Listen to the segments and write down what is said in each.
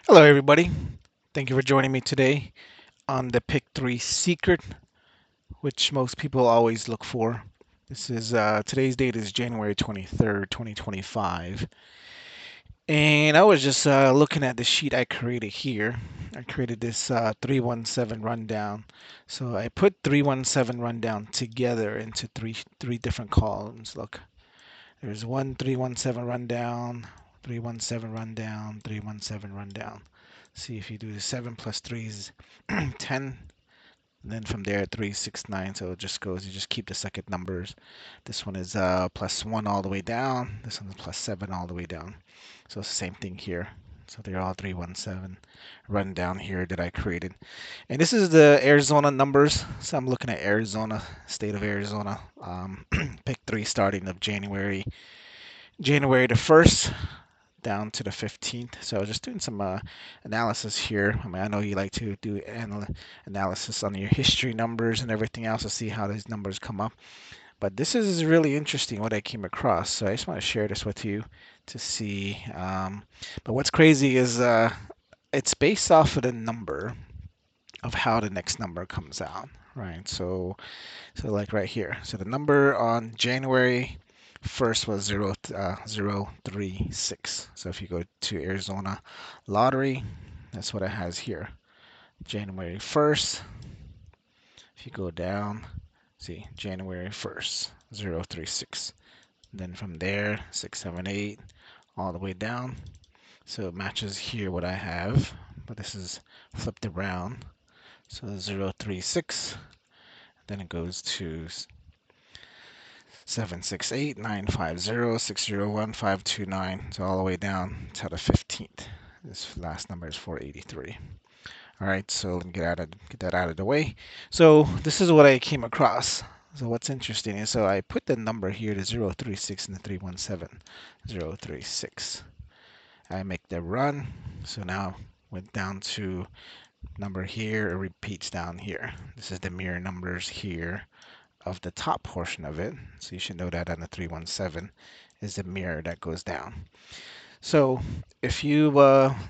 Hello, everybody. Thank you for joining me today on the Pick 3 Secret, which most people always look for. This is today's date is January 23rd, 2025. And I was just looking at the sheet I created here. I created this 317 rundown. So I put 317 rundown together into three different columns. Look, there's one 317 rundown, 317 rundown, 317 rundown. See if you do the 7 plus 3 is 10. And then from there, 3, 6, 9. So it just goes, you just keep the second numbers. This one is plus 1 all the way down. This one is plus 7 all the way down. So it's the same thing here. So they're all 317 run down here that I created. And this is the Arizona numbers. So I'm looking at Arizona, state of Arizona. Pick 3 starting of January the 1st down to the 15th. So I was just doing some analysis here. I mean, I know you like to do analysis on your history numbers and everything else to see how these numbers come up. But this is really interesting what I came across. So I just want to share this with you to see. But what's crazy is it's based off of the number of how the next number comes out, right? So like right here. So the number on January 1st was 036. So if you go to Arizona lottery, that's what it has here. January 1st. If you go down, see January 1st, 036. Then from there, 678, all the way down. So it matches here what I have, but this is flipped around. So 036. Then it goes to 768-950-601-529. So all the way down to the 15th. This last number is 483. All right, so let me get that out of the way. So this is what I came across. So what's interesting is so I put the number here to 036 and the 317. 036. I make the run. So now went down to number here, it repeats down here. This is the mirror numbers here of the top portion of it. So you should know that on the 317 is the mirror that goes down. So if you,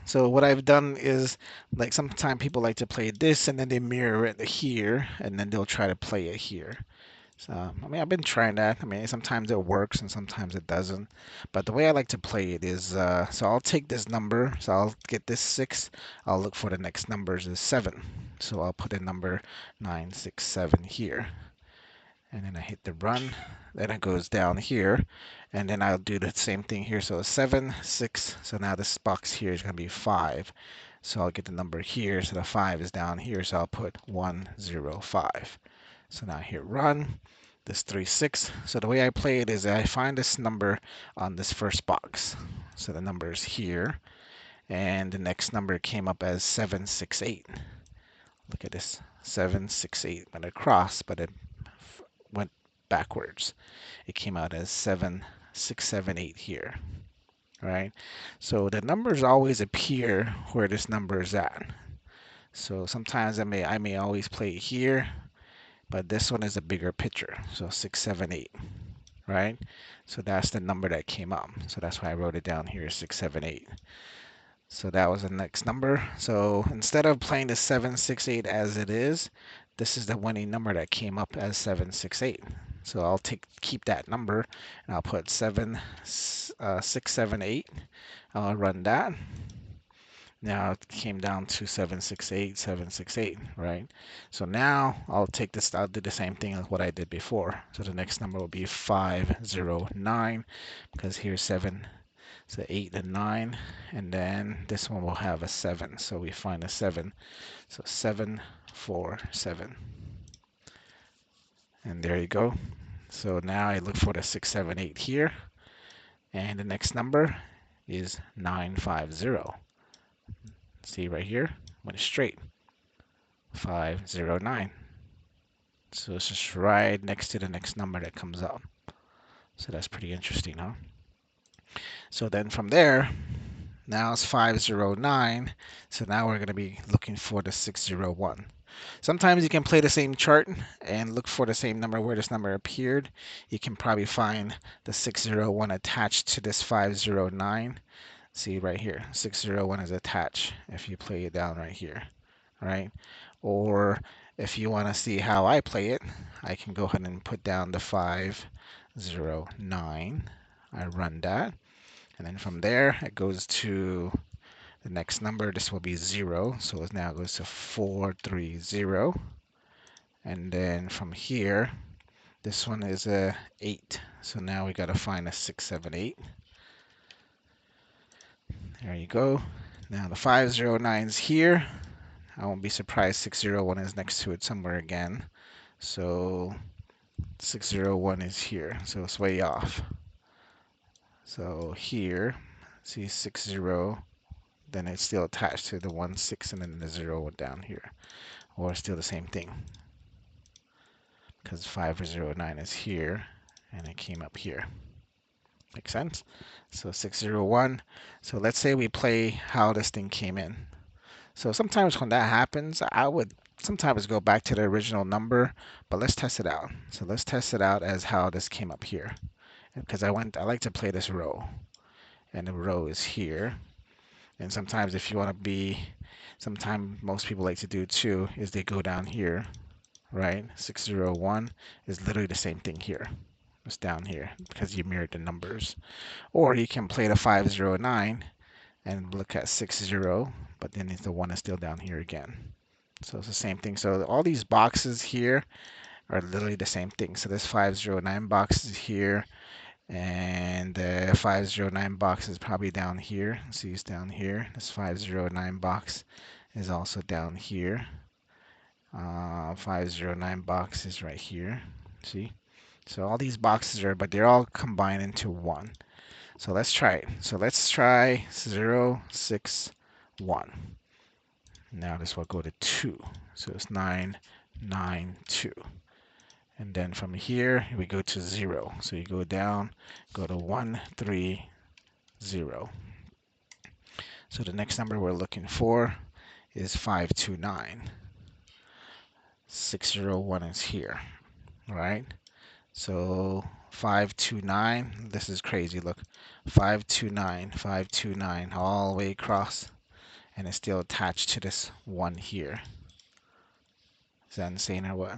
so what I've done is like sometimes people like to play this and then they mirror it here and then they'll try to play it here. So, I mean, I've been trying that. I mean, sometimes it works and sometimes it doesn't. But the way I like to play it is, so I'll take this number. So I'll get this 6. I'll look for the next numbers is 7. So I'll put a number 967 here and then I hit the run. Then it goes down here, and then I'll do the same thing here. So 7, 6. So now this box here is going to be 5. So I'll get the number here. So the 5 is down here. So I'll put 105. So now I hit run. This 3, 6. So the way I play it is I find this number on this first box. So the number is here, and the next number came up as 768. Look at this, 768 went across, but it went backwards. It came out as 7678 here, right? So the numbers always appear where this number is at. So sometimes I may always play it here, but this one is a bigger picture. So 678, right? So that's the number that came up. So that's why I wrote it down here, 678. So that was the next number. So instead of playing the 768 as it is, this is the winning number that came up as 768. So I'll keep that number and I'll put 678. I'll run that. Now it came down to 768, 768, right? So now I'll do the same thing as what I did before. So the next number will be 509 because here's 7. So 8 and 9, and then this one will have a 7. So we find a 7. So 7, 4, 7. And there you go. So now I look for the 6, 7, 8 here. And the next number is 950. See right here? Went straight. 509. So it's just right next to the next number that comes out. So that's pretty interesting, huh? So then from there, now it's 509. So now we're going to be looking for the 601. Sometimes you can play the same chart and look for the same number where this number appeared. You can probably find the 601 attached to this 509. See right here, 601 is attached if you play it down right here, right? Or if you want to see how I play it, I can go ahead and put down the 509. I run that, and then from there it goes to the next number. This will be 0, so it now goes to 430. And then from here, this one is a 8. So now we got to find a 678. There you go. Now the 509 is here. I won't be surprised 601 is next to it somewhere again. So 601 is here. So it's way off. So here, see 60, then it's still attached to the 1, 6, and then the 0 down here. Or still the same thing. Because 509 is here, and it came up here. Make sense? So 601. So let's say we play how this thing came in. So sometimes when that happens, I would sometimes go back to the original number, but let's test it out. So let's test it out as how this came up here. Because I like to play this row, and the row is here. And sometimes if you want to be, sometimes most people like to do too, is they go down here, right? 601 is literally the same thing here. It's down here because you mirrored the numbers. Or you can play the 509 and look at 60, but then the 1 is still down here again. So it's the same thing. So all these boxes here are literally the same thing. So this 509 box is here, and the 509 box is probably down here. See, it's down here. This 509 box is also down here. 509 box is right here. See? So all these boxes are, but they're all combined into one. So let's try it. So let's try 0, 6, 1. Now this will go to 2. So it's 9, 9, 2. And then from here, we go to 0. So you go down, go to 1, 3, 0. So the next number we're looking for is 529. 601 is here, right? So 529, this is crazy. Look, 529, 529, all the way across, and it's still attached to this one here. Is that insane or what?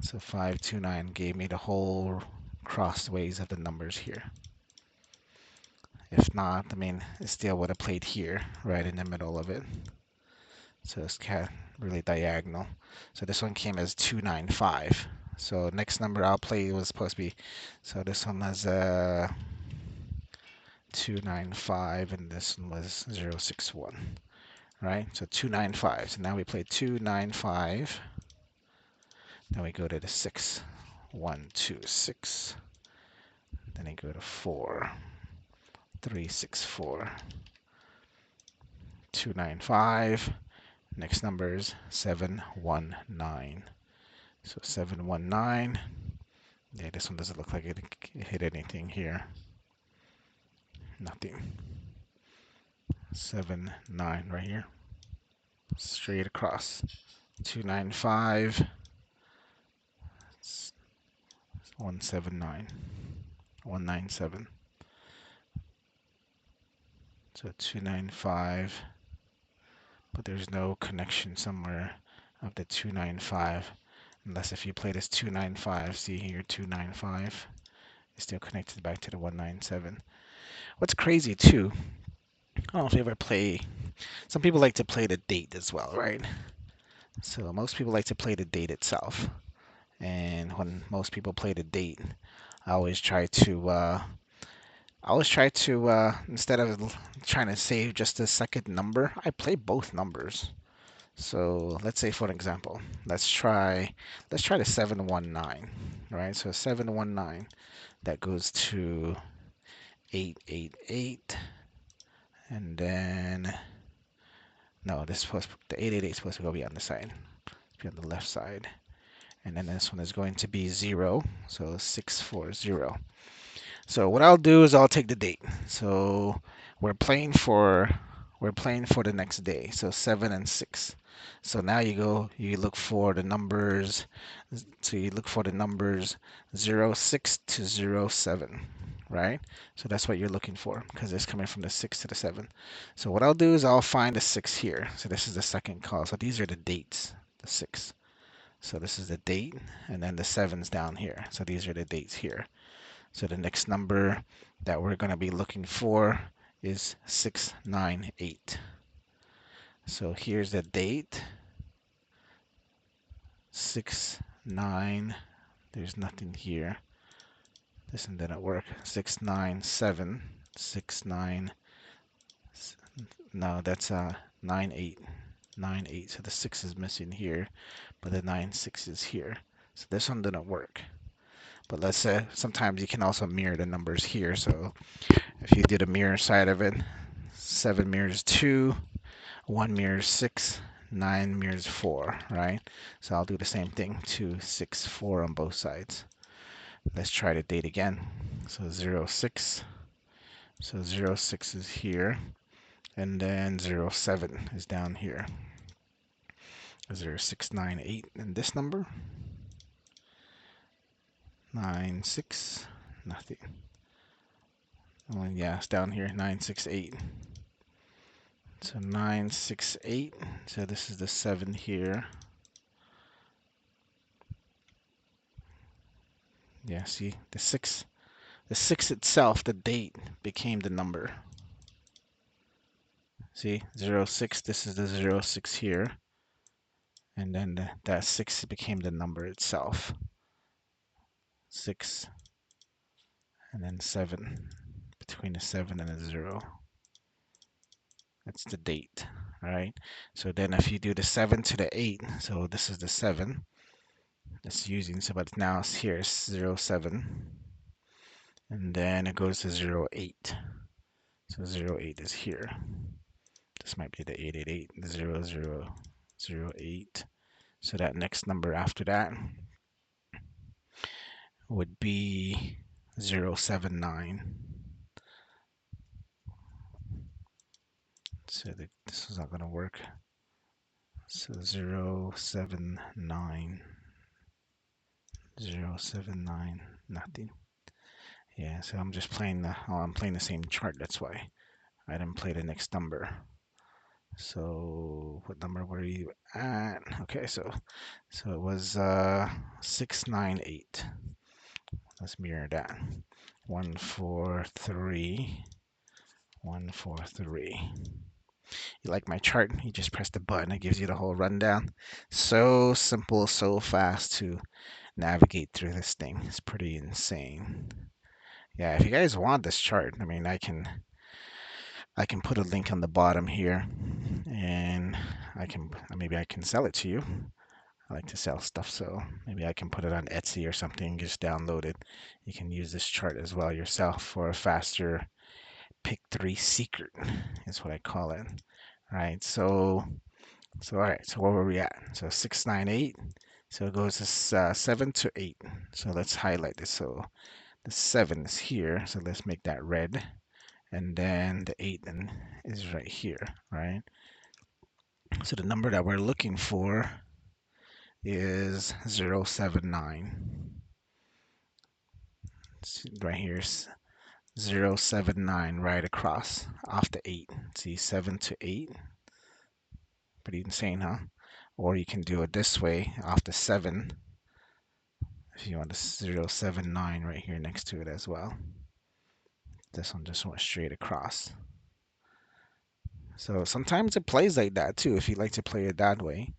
So 529 gave me the whole crossways of the numbers here. If not, I mean, it still would have played here, right in the middle of it. So it's kind of really diagonal. So this one came as 295. So next number I'll play was supposed to be, so this one was 295 and this one was 061, right? So 295. So now we play 295. Then we go to the 6, 1, 2, 6. Then we go to 4, 3, 6, 4, 295. Next number is 719. So 719. Yeah, this one doesn't look like it hit anything here. Nothing. 7, 9 right here. Straight across. 295. 179. 197. So 295. But there's no connection somewhere of the 295. Unless if you play this 295, see here 295. It's still connected back to the 197. What's crazy too, I don't know if you ever play, some people like to play the date as well, right? So most people like to play the date itself. And when most people play the date, I always try to instead of trying to save just the second number, I play both numbers. So let's say for an example, let's try the 719, right? So 719, that goes to 888, and then no, this is supposed the 888 is supposed to go be on the side, be on the left side, and then this one is going to be 0, so 640. So what I'll do is I'll take the date. So we're playing for the next day. So 7 and 6. So now you look for the numbers. So you look for the numbers 06 to 07, right? So that's what you're looking for because it's coming from the 6 to the 7. So what I'll do is I'll find the 6 here. So this is the second call. So these are the dates, the 6. So this is the date, and then the 7's down here. So these are the dates here. So the next number that we're going to be looking for is 698. So here's the date, 6, 9. There's nothing here. This one didn't work. 697, 69. No, that's 98, 98. So the 6 is missing here, but the 96 is here. So this one didn't work. But let's say sometimes you can also mirror the numbers here. So if you did a mirror side of it, 7 mirrors 2, 1 mirrors 6, 9 mirrors 4, right? So I'll do the same thing, 2, 6, 4 on both sides. Let's try the date again. So 0, 6. So 0, 6 is here. And then 0, 7 is down here. Is there 698 in this number? 9, 6, nothing. Oh, yeah, it's down here, 968. So 968. So this is the 7 here. Yeah, see, the 6 itself, the date became the number. See, 06, this is the 06 here. And then that 6 became the number itself. 6 and then 7. Between the 7 and the 0. That's the date, all right? So then if you do the 7 to the 8, so this is the 7. That's using, so but now it's here, 07. And then it goes to 08. So 08 is here. This might be the 888, the 0008. So that next number after that would be 079. So this is not going to work. So 079, 079, nothing. Yeah, so I'm just playing I'm playing the same chart. That's why I didn't play the next number. So what number were you at? Okay, so it was 698. Let's mirror that. 143, 143. You like my chart? You just press the button. It gives you the whole rundown. So simple, so fast to navigate through this thing. It's pretty insane. Yeah, if you guys want this chart, I mean, I can put a link on the bottom here, and maybe I can sell it to you. I like to sell stuff, so maybe I can put it on Etsy or something. Just download it. You can use this chart as well yourself for a faster pick 3 secret, is what I call it. All right, all right, so where were we at? So 698. So it goes to 7 to 8. So let's highlight this. So the 7 is here. So let's make that red. And then the 8 then is right here, right? So the number that we're looking for is 079. Right here is 079 right across off the 8. See, 7 to 8. Pretty insane, huh? Or you can do it this way off the 7 if you want the 079 right here next to it as well. This one just went straight across. So sometimes it plays like that too if you like to play it that way.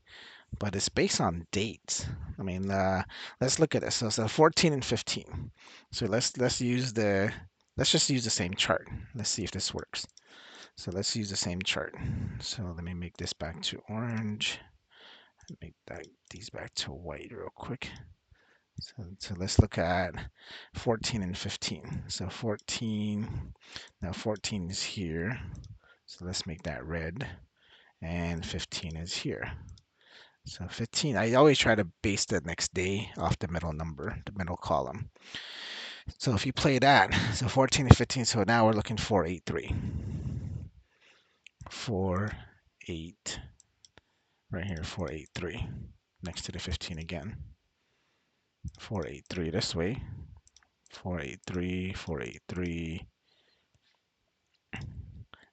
But it's based on dates. I mean, let's look at this. So 14 and 15. So let's just use the same chart. Let's see if this works. So let's use the same chart. So let me make this back to orange. Make these back to white real quick. So let's look at 14 and 15. So 14, now 14 is here. So let's make that red. And 15 is here. So 15, I always try to base the next day off the middle number, the middle column. So if you play that, so 14 and 15, so now we're looking for 483. 48, right here, 483, next to the 15 again. 483 this way, 483, 483,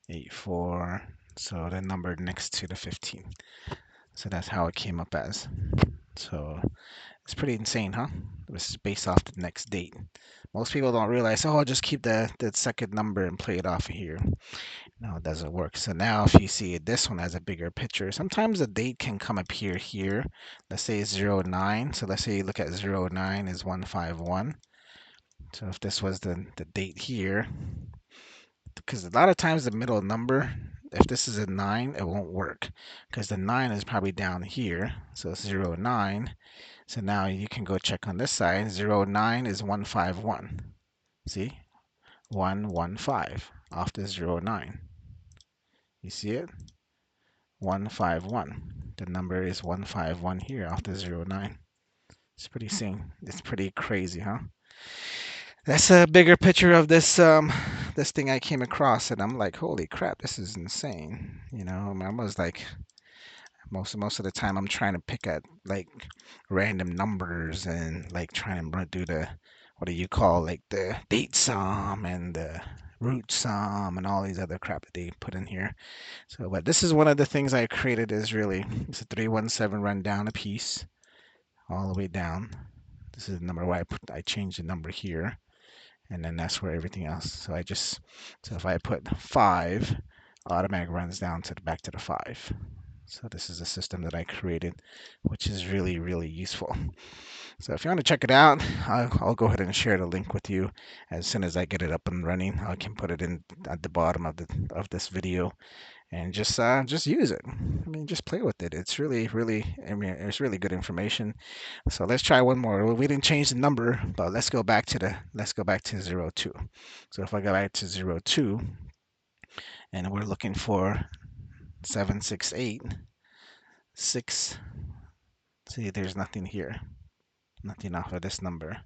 84. So the number next to the 15. So that's how it came up as. So it's pretty insane, huh? This is based off the next date. Most people don't realize, oh, I'll just keep the second number and play it off of here. No, it doesn't work. So now if you see it, this one has a bigger picture. Sometimes the date can come up here. Let's say it's 09. So let's say you look at 09 is 151. So if this was the date here, because a lot of times the middle number, if this is a 9, it won't work because the 9 is probably down here. So it's 09. So now you can go check on this side. 09 is 151. See? 115 off the 09. You see it? 151. The number is 151 here off the 09. It's pretty crazy, huh? That's a bigger picture of this thing I came across, and I'm like, holy crap, this is insane. I was like, most of the time I'm trying to pick at like random numbers and like trying to do the what do you call like the date sum and the root sum and all these other crap that they put in here. So, but this is one of the things I created is really it's a 317 run down a piece all the way down. This is the number where I changed the number here, and then that's where everything else. So if I put 5, automatic runs down to the back to the 5. So this is a system that I created, which is really, really useful. So if you want to check it out, I'll go ahead and share the link with you as soon as I get it up and running. I can put it in at the bottom of this video and just use it. I mean, just play with it. It's really, really, I mean, it's really good information. So let's try one more. Well, we didn't change the number, but let's go back to 02. So if I go back to 02 and we're looking for 768, 6, see, there's nothing here, nothing off of this number.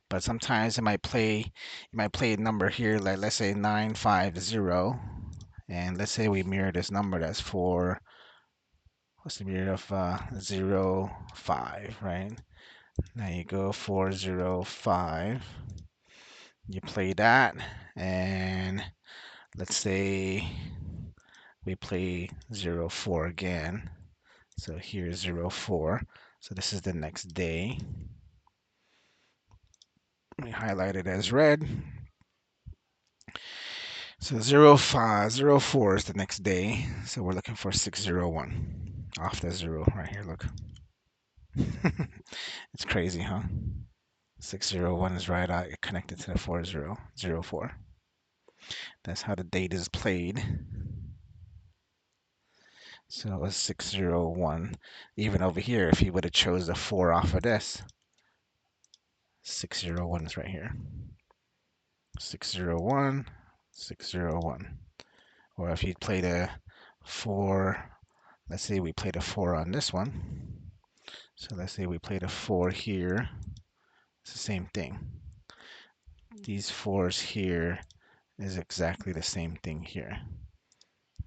But sometimes you might play a number here, like let's say 950, and let's say we mirror this number that's for what's the mirror of 05, right? Now you go 405, you play that, and let's say we play 04 again. So here's 04. So this is the next day. We highlight it as red. So 0504 is the next day. So we're looking for 601 off the 0 right here. Look. It's crazy, huh? 601 is right out connected to the 4004. That's how the date is played. So it was 601. Even over here, if you would have chose the 4 off of this, 601 is right here. 601, 601. Or if you played a 4, let's say we played a 4 on this one. So let's say we played a 4 here. It's the same thing. These 4s here is exactly the same thing here.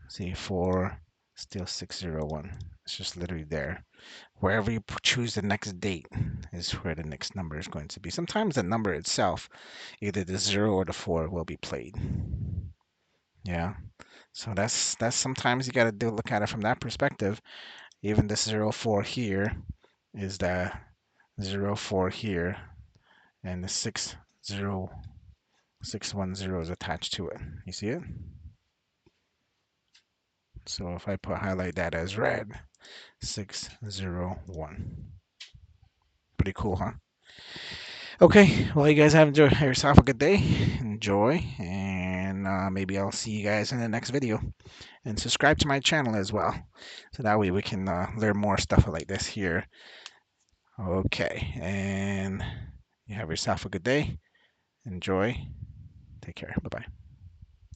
See, 4, still 601. It's just literally there. Wherever you choose the next date is where the next number is going to be. Sometimes the number itself, either the 0 or the 4, will be played. Yeah. So that's sometimes you got to look at it from that perspective. Even this 04 here is the 04 here, and the 610 is attached to it. You see it? So if I highlight that as red, 601. Pretty cool, huh? Okay, well, you guys have enjoyed yourself a good day. Enjoy, and maybe I'll see you guys in the next video. And subscribe to my channel as well, so that way we can learn more stuff like this here. Okay, and you have yourself a good day. Enjoy. Take care. Bye-bye.